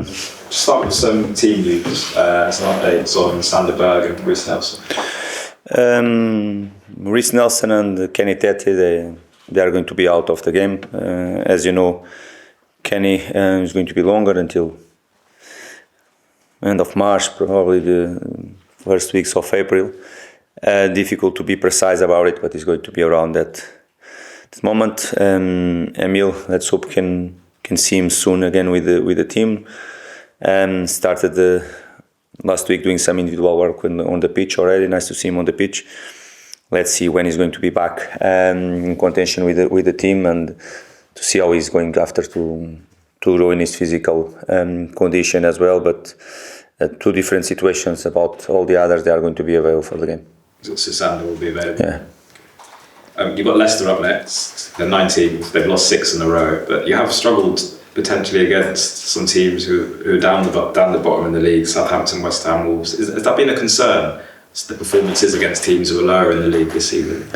Just start with some team news, some updates on Sander Berg and Reiss Nelson. Reiss Nelson and Kenny Tete, they are going to be out of the game. As you know, Kenny is going to be longer until end of March, probably the first weeks of April. Difficult to be precise about it, but it's going to be around that moment. Emil, let's hope can see him soon again with the team. Started last week doing some individual work on the pitch already. Nice to see him on the pitch. Let's see when he's going to be back in contention with the team, and to see how he's going after to grow in his physical condition as well. But two different situations. About all the others, they are going to be available for the game. So Sander will be available. Yeah. You've got Leicester up next. They're 19th. They've lost 6 in a row, but you have struggled potentially against some teams who are down the bottom in the league. Southampton, West Ham, Wolves. Has that been a concern? The performances against teams who are lower in the league this season.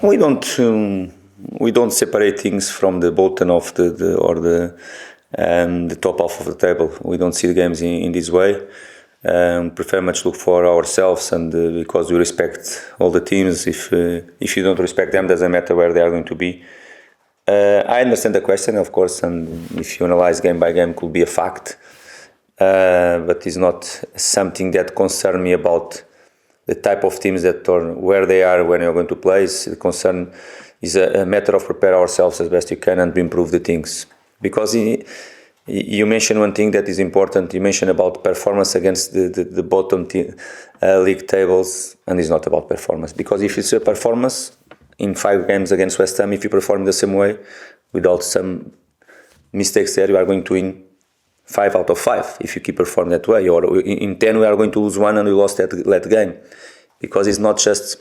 We don't separate things from the bottom of the top half of the table. We don't see the games in this way. Prefer much look for ourselves, and because we respect all the teams. If you don't respect them, doesn't matter where they are going to be. I understand the question, of course, and if you analyze game by game, could be a fact, but it's not something that concerns me about the type of teams that or where they are when you're going to play. The concern is a matter of prepare ourselves as best you can and improve the things. Because you mentioned one thing that is important. You mentioned about performance against the bottom league tables, and it's not about performance. Because if it's a performance in 5 games against West Ham, if you perform the same way, without some mistakes there, you are going to win 5 out of 5 if you keep performing that way. Or in 10, we are going to lose 1 and we lost that game. Because it's not just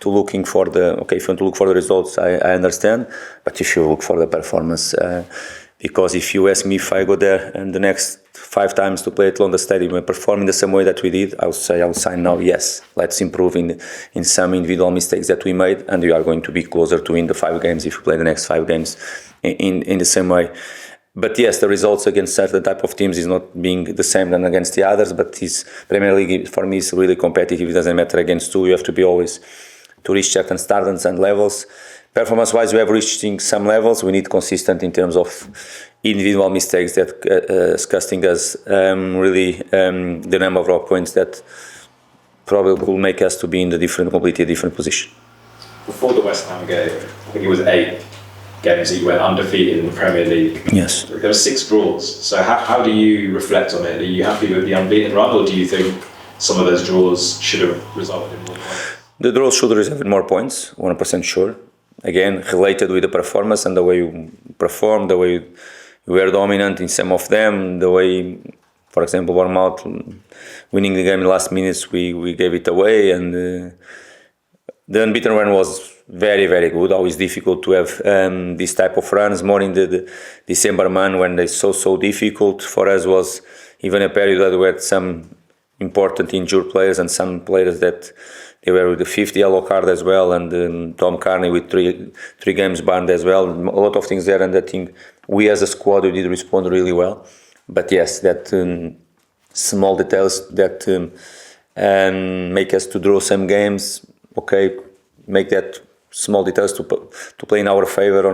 to looking for if you want to look for the results, I understand, but if you look for the performance, because if you ask me if I go there and the next 5 times to play at London Stadium and perform in the same way that we did, I'll sign now, yes, let's improve in some individual mistakes that we made, and we are going to be closer to win the 5 games if we play the next 5 games in the same way. But yes, the results against certain type of teams is not being the same than against the others, but his Premier League for me is really competitive. It doesn't matter against 2, you have to be always to reach certain standards and levels. Performance-wise, we have reaching some levels. We need consistent in terms of individual mistakes that is costing us really the number of points that probably will make us to be in completely different position. Before the West Ham game, I think it was 8 games that you went undefeated in the Premier League. Yes. There were 6 draws. So how do you reflect on it? Are you happy with the unbeaten run, or do you think some of those draws should have resulted in more points? The draws should result in more points, 100% sure. Again, related with the performance and the way you perform, the way you were dominant in some of them, the way, for example, Bournemouth winning the game in the last minutes, we gave it away, and the unbeaten run was very, very good. Always difficult to have this type of runs, more in the December month when they so difficult. For us was even a period that we had some important injured players and some players that they were with the 5th yellow card as well, and Tom Carney with 3 games banned as well. A lot of things there, and I think we as a squad we did respond really well. But yes, that small details that make us to draw some games. Okay, make that small details to play in our favor,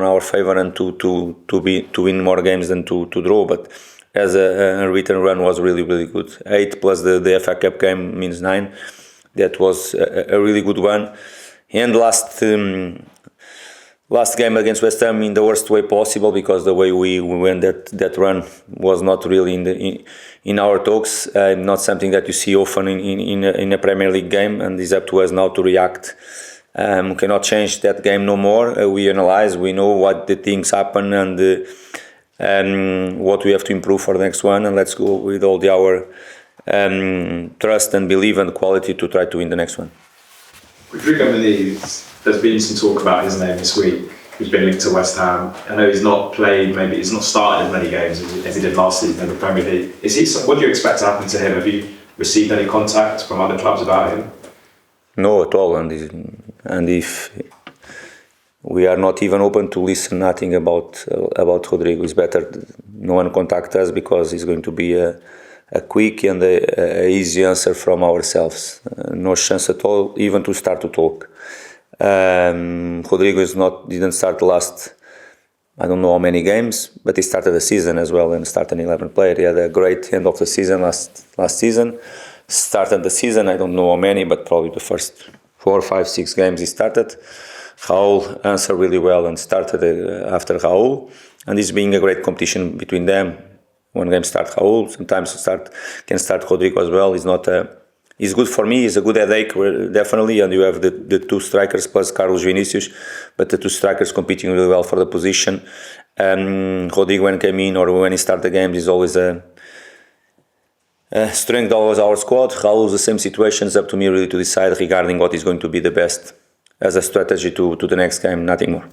and to win more games than to draw. But as a return run was really, really good. 8 plus the FA Cup game means 9. That was a really good one. And last game against West Ham in the worst way possible, because the way we went that run was not really in our talks. Not something that you see often in a Premier League game, and it's up to us now to react. We cannot change that game no more. We analyze, we know what the things happen, and what we have to improve for the next one, and let's go with all our trust and belief and quality to try to win the next one. Rodrigo Muniz, there's been some talk about his name this week. He's been linked to West Ham. I know he's not played, maybe he's not started as many games as he did last season in the Premier League. What do you expect to happen to him? Have you received any contact from other clubs about him? No, at all. And if we are not even open to listen nothing about Rodrigo. It's better no one contact us because it's going to be a quick and a easy answer from ourselves. No chance at all even to start to talk. Rodrigo didn't start the last, I don't know how many games, but he started the season as well and started an 11 player. He had a great end of the season last season. Started the season, I don't know how many, but probably the first 4, 5, 6 games he started. Raul answered really well and started after Raul. And it's being a great competition between them. One game start Raul, sometimes can start Rodrigo as well. It's good for me, it's a good headache, definitely. And you have the two strikers plus Carlos Vinicius, but the two strikers competing really well for the position. Rodrigo, when he came in or when he started the game, is always a strength of our squad. Raul, the same situation. It's up to me really to decide regarding what is going to be the best as a strategy to the next game, nothing more.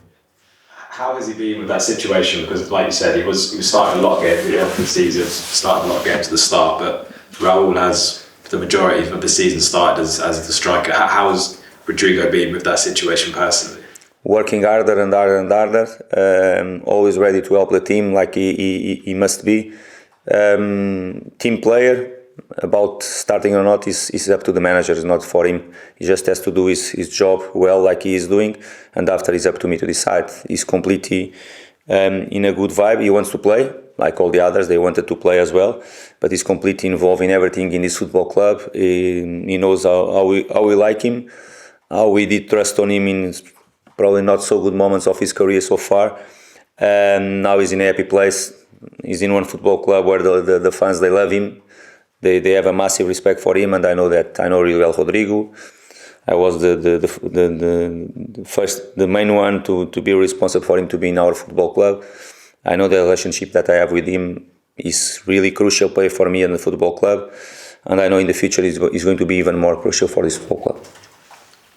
How has he been with that situation? Because, like you said, he was starting a lot of games at the end of the season, starting a lot of games at the start, but Raul has the majority of the season started as the striker. How has Rodrigo been with that situation personally? Working harder and harder and harder, always ready to help the team like he must be. Team player, about starting or not is up to the manager, it's not for him. He just has to do his job well like he is doing, and after it's up to me to decide. He's completely in a good vibe. He wants to play like all the others. They wanted to play as well, but he's completely involved in everything in this football club. He knows how we like him, how we did trust on him in probably not so good moments of his career so far. Now he's in a happy place. He's in one football club where the fans, they love him. They have a massive respect for him, and I know really well Rodrigo. I was the main one to be responsible for him to be in our football club. I know the relationship that I have with him is really crucial play for me and the football club, and I know in the future it's going to be even more crucial for this football club.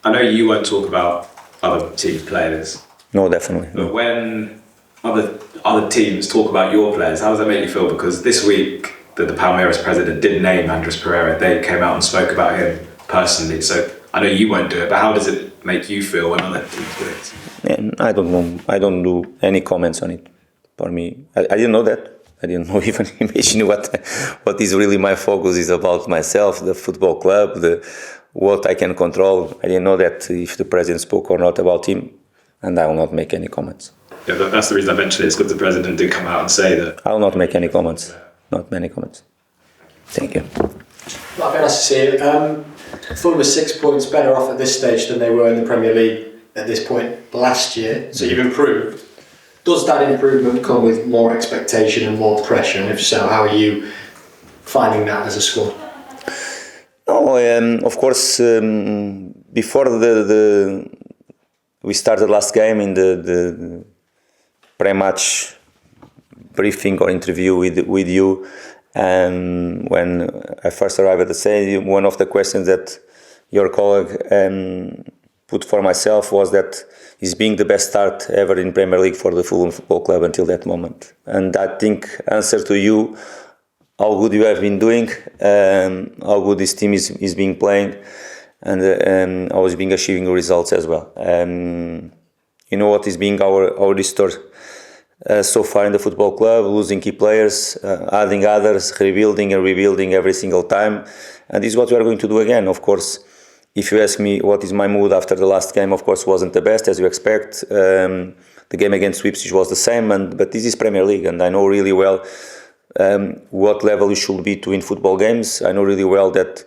I know you won't talk about other team players. No, definitely. But when other teams talk about your players, how does that make you feel? Because this week the Palmeiras president did name Andreas Pereira. They came out and spoke about him personally. So I know you won't do it, but how does it make you feel when other teams do it? I don't know. I don't do any comments on it. For me, I didn't know that. I didn't know even imagine what is really my focus is about myself, the football club, what I can control. I didn't know that if the president spoke or not about him, and I will not make any comments. Yeah, that's the reason I mentioned it. It's because the president did come out and say that. I will not make any comments. Not many comments. Thank you. Well, very nice to see you. Fulham are 6 points better off at this stage than they were in the Premier League at this point last year. So you've improved. Does that improvement come with more expectation and more pressure? And if so, how are you finding that as a squad? No, of course. Before we started last game in the pre-match briefing or interview with you, and when I first arrived at the stadium, one of the questions that your colleague put for myself was that is being the best start ever in Premier League for the Fulham Football Club until that moment. And I think answer to you how good you have been doing, how good this team is being playing, and how it's being achieving results as well. You know what is being our restore so far in the football club, losing key players, adding others, rebuilding every single time. And this is what we are going to do again. Of course, if you ask me what is my mood after the last game, of course, wasn't the best as you expect. The game against Ipswich was the same, but this is Premier League, and I know really well what level you should be to win football games. I know really well that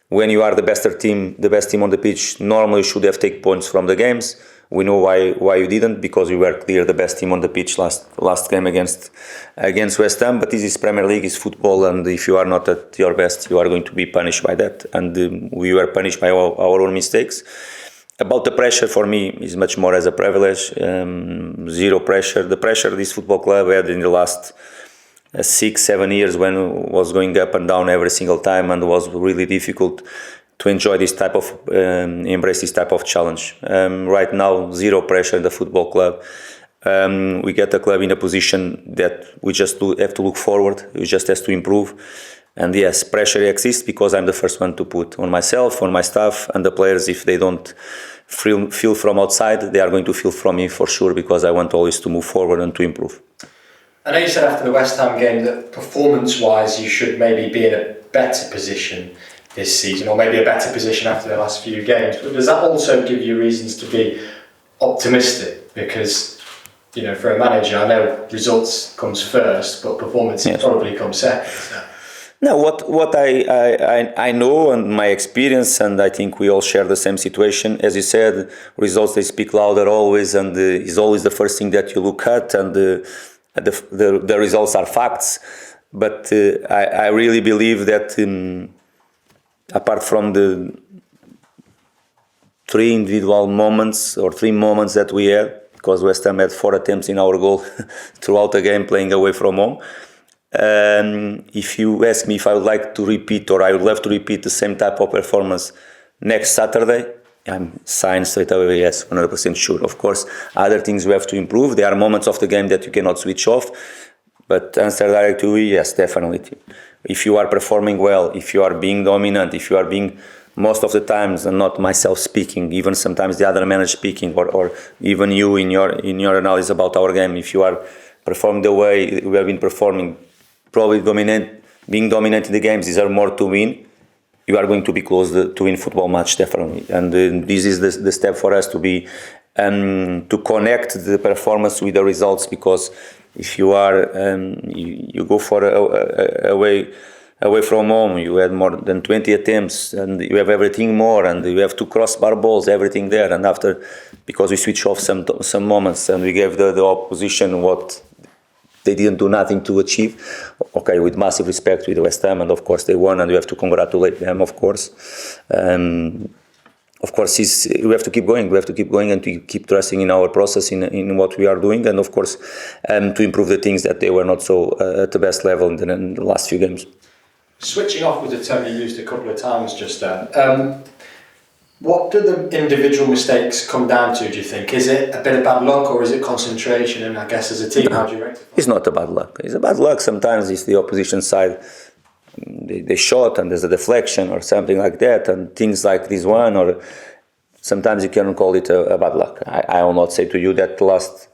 when you are the best team on the pitch, normally you should have taken points from the games. We know why you didn't, because we were clear the best team on the pitch last game against West Ham. But this is Premier League, is football, and if you are not at your best, you are going to be punished by that. And we were punished by our own mistakes. About the pressure, for me, is much more as a privilege. Zero pressure. The pressure this football club had in the last 6-7 years, when it was going up and down every single time, and was really difficult to enjoy this type of embrace this type of challenge. Right now, zero pressure in the football club. We get the club in a position that we just have to look forward. We just have to improve. And yes, pressure exists because I'm the first one to put on myself, on my staff, and the players if they don't feel from outside, they are going to feel from me for sure, because I want always to move forward and to improve. I know you said after the West Ham game that performance-wise you should maybe be in a better position this season, or maybe a better position after the last few games. But does that also give you reasons to be optimistic? Because, you know, for a manager, I know results comes first, but performance probably comes second. So. No, what I know and my experience, and I think we all share the same situation. As you said, results, they speak louder always, and is always the first thing that you look at, and the results are facts. But I really believe that apart from the three individual moments or 3 moments that we had, because West Ham had 4 attempts in our goal throughout the game playing away from home. If you ask me if I would like to repeat, or I would love to repeat the same type of performance next Saturday, I'm signed straight away, yes, 100% sure. Of course, other things we have to improve. There are moments of the game that you cannot switch off, but answer direct to you, yes, definitely. If you are performing well, if you are being dominant, if you are being most of the times, and not myself speaking, even sometimes the other manager speaking, or even you in your analysis about our game, if you are performing the way we have been performing, probably being dominant in the games, deserve more to win, you are going to be close to win football match, definitely. And this is the step for us to be to connect the performance with the results, because if you are you go for away from home, you had more than 20 attempts, and you have everything more, and you have 2 crossbar balls, everything there, and after, because we switch off some moments and we gave the opposition what they didn't do nothing to achieve. Okay, with massive respect with West Ham, and of course they won, and we have to congratulate them, of course. Of course, we have to keep going. We have to keep going and to keep trusting in our process, in what we are doing, and of course to improve the things that they were not so at the best level in the last few games. Switching off with the term you used a couple of times just then. What do the individual mistakes come down to, do you think? Is it a bit of bad luck, or is it concentration? And I guess as a team, how do you rectify it? It's not a bad luck. It's a bad luck. Sometimes it's the opposition side. They shot and there's a deflection or something like that, and things like this one, or sometimes you can call it a bad luck. I will not say to you that the last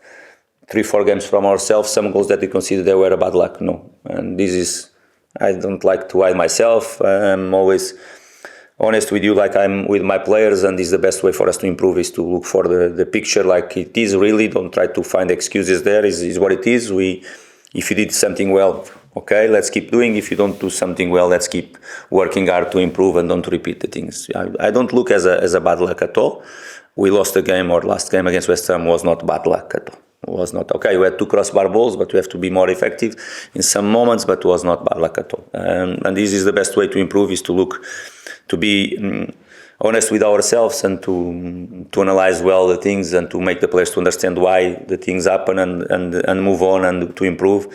3-4 games from ourselves, some goals that we consider they were a bad luck. No. And this is, I don't like to hide myself. I'm always honest with you, like I'm with my players, and this is the best way for us to improve, is to look for the picture like it is really. Don't try to find excuses there. Is what it is. If you did something well, okay, let's keep doing. If you don't do something well, let's keep working hard to improve and don't repeat the things. I don't look as a bad luck at all. We lost the game, or last game against West Ham was not bad luck at all. It was not. Okay, we had 2 crossbar balls, but we have to be more effective in some moments, but it was not bad luck at all. And this is the best way to improve, is to be honest with ourselves, and to analyze well the things, and to make the players to understand why the things happen, and move on and to improve.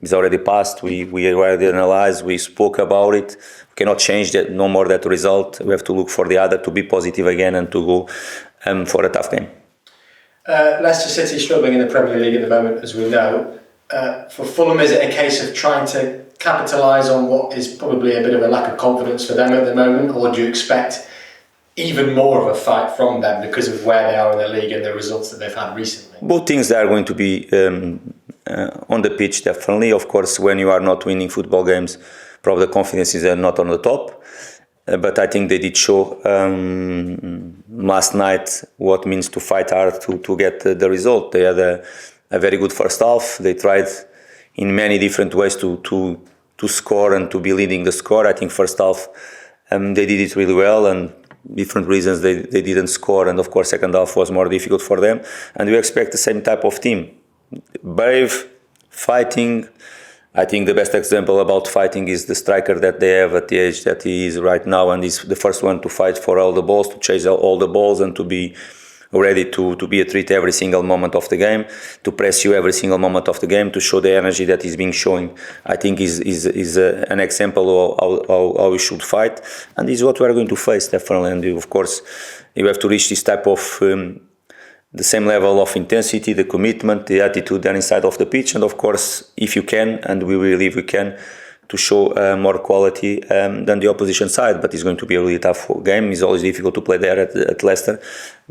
It's already passed. We already analyzed. We spoke about it. We cannot change that, no more that result. We have to look for the other, to be positive again, and to go for a tough game. Leicester City struggling in the Premier League at the moment, as we know. For Fulham, is it a case of trying to capitalise on what is probably a bit of a lack of confidence for them at the moment, or do you expect even more of a fight from them because of where they are in the league and the results that they've had recently? Both things are going to be on the pitch, definitely. Of course, when you are not winning football games, probably the confidence is not on the top. But I think they did show last night what means to fight hard to get the result. They had a very good first half. They tried in many different ways to score and to be leading the score. I think first half they did it really well, and different reasons they didn't score. And of course second half was more difficult for them. And we expect the same type of team. Brave, fighting. I think the best example about fighting is the striker that they have at the age that he is right now, and he's the first one to fight for all the balls, to chase all the balls, and to be ready to be a threat every single moment of the game, to press you every single moment of the game, to show the energy that is being shown. I think is an example of how we should fight, and this is what we are going to face, definitely. And of course, you have to reach this type of the same level of intensity, the commitment, the attitude there inside of the pitch, and of course, if you can, and we believe we can, to show more quality than the opposition side. But it's going to be a really tough game. It's always difficult to play there at Leicester,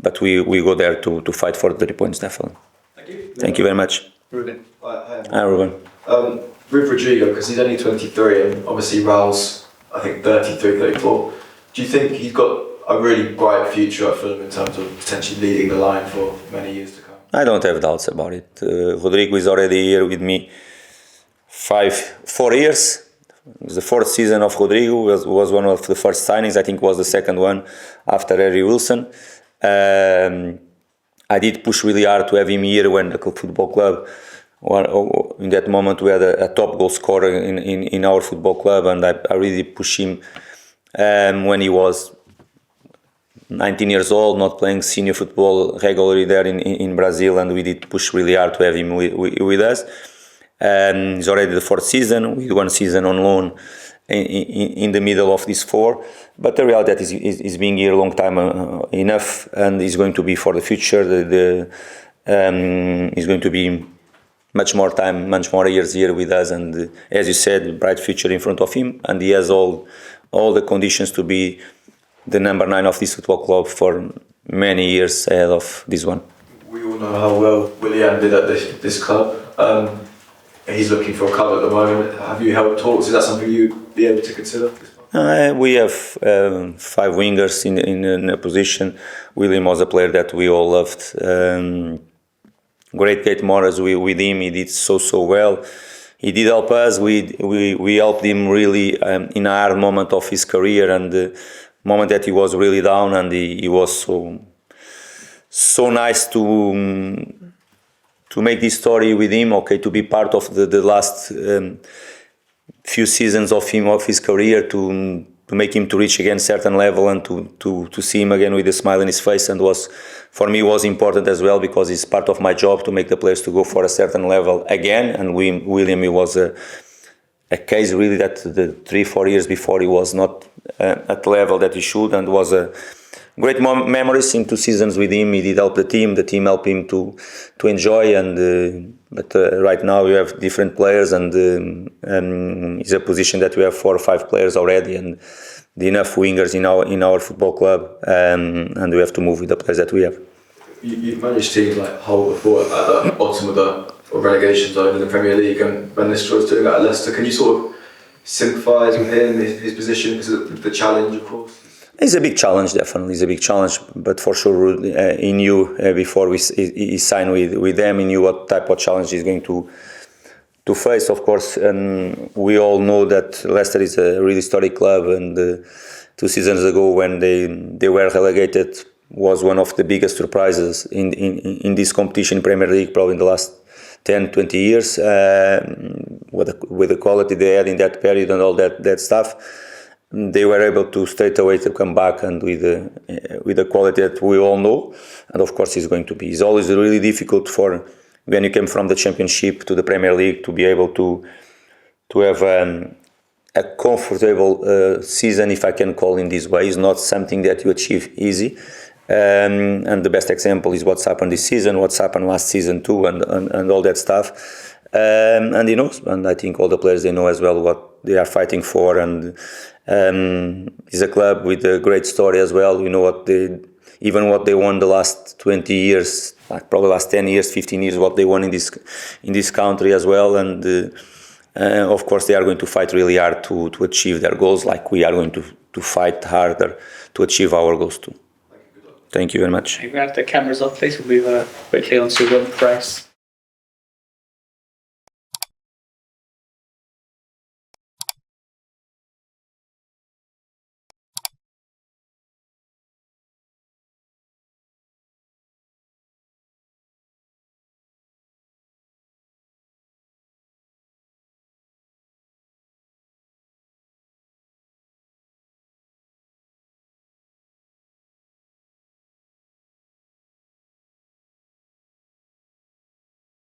but we go there to fight for the 3 points definitely. Thank you. Thank you very much. Ruben. Hi, Ruben. With Rodrigo, because he's only 23 and obviously Raul's, I think, 33, 34. Do you think he's got a really bright future at Fulham in terms of potentially leading the line for many years to come? I don't have doubts about it. Rodrigo is already here with me 4 years. It was the fourth season of Rodrigo. Was one of the first signings. I think was the second one after Harry Wilson. I did push really hard to have him here when the football club. In that moment, we had a top goal scorer in our football club, and I really pushed him when he was 19 years old, not playing senior football regularly there in Brazil, and we did push really hard to have him with us. It's already the fourth season, with 1 season on loan in the middle of these 4. But the reality is being here a long time enough, and is going to be for the future. Is going to be much more time, much more years here with us, and as you said, bright future in front of him, and he has all the conditions to be the number 9 of this football club for many years ahead of this one. We all know how well Willian did at this club. He's looking for a club at the moment. Have you held talks? Is that something you'd be able to consider? We have 5 wingers in a position. Willian was a player that we all loved. Great moments with him. He did so well. He did help us. We helped him really in a hard moment of his career, and the moment that he was really down, and he was so nice to make this story with him. Okay, to be part of the last few seasons of his career, to make him to reach again certain level, and to see him again with a smile on his face, and for me was important as well, because it's part of my job to make the players to go for a certain level again. And William, he was a case really that the 3-4 years before he was not at the level that he should, and was a great memories in 2 seasons with him. He did help the team helped him to enjoy, and but right now we have different players, and it's a position that we have 4 or 5 players already, and enough wingers in our football club, and we have to move with the players that we have. You've managed teams like Hull before at the bottom of the relegation zone in the Premier League, and Van Nistelrooy doing that at Leicester. Can you sort of sympathise with him, his position, because of the challenge, of course? It's a big challenge, definitely. It's a big challenge, but for sure he knew before he signed with them, he knew what type of challenge he's going to face, of course. And we all know that Leicester is a really historic club, and 2 seasons ago when they were relegated was one of the biggest surprises in this competition in Premier League, probably in the last 10-20 years, with the quality they had in that period and all that stuff. They were able to straight away to come back, and with the quality that we all know. And of course it's always really difficult for when you came from the Championship to the Premier League to be able to have a comfortable season, if I can call in this way. It's not something that you achieve easy. And the best example is what's happened this season, what's happened last season too, and all that stuff. And he knows, and I think all the players, they know as well what they are fighting for, and it's a club with a great story as well. You know what they won the last 20 years, like probably last 10 years, 15 years, what they won in this country as well, and of course they are going to fight really hard to achieve their goals, like we are going to fight harder to achieve our goals too. Thank you very much. Can we have the cameras up, please? We'll move quickly on to the press.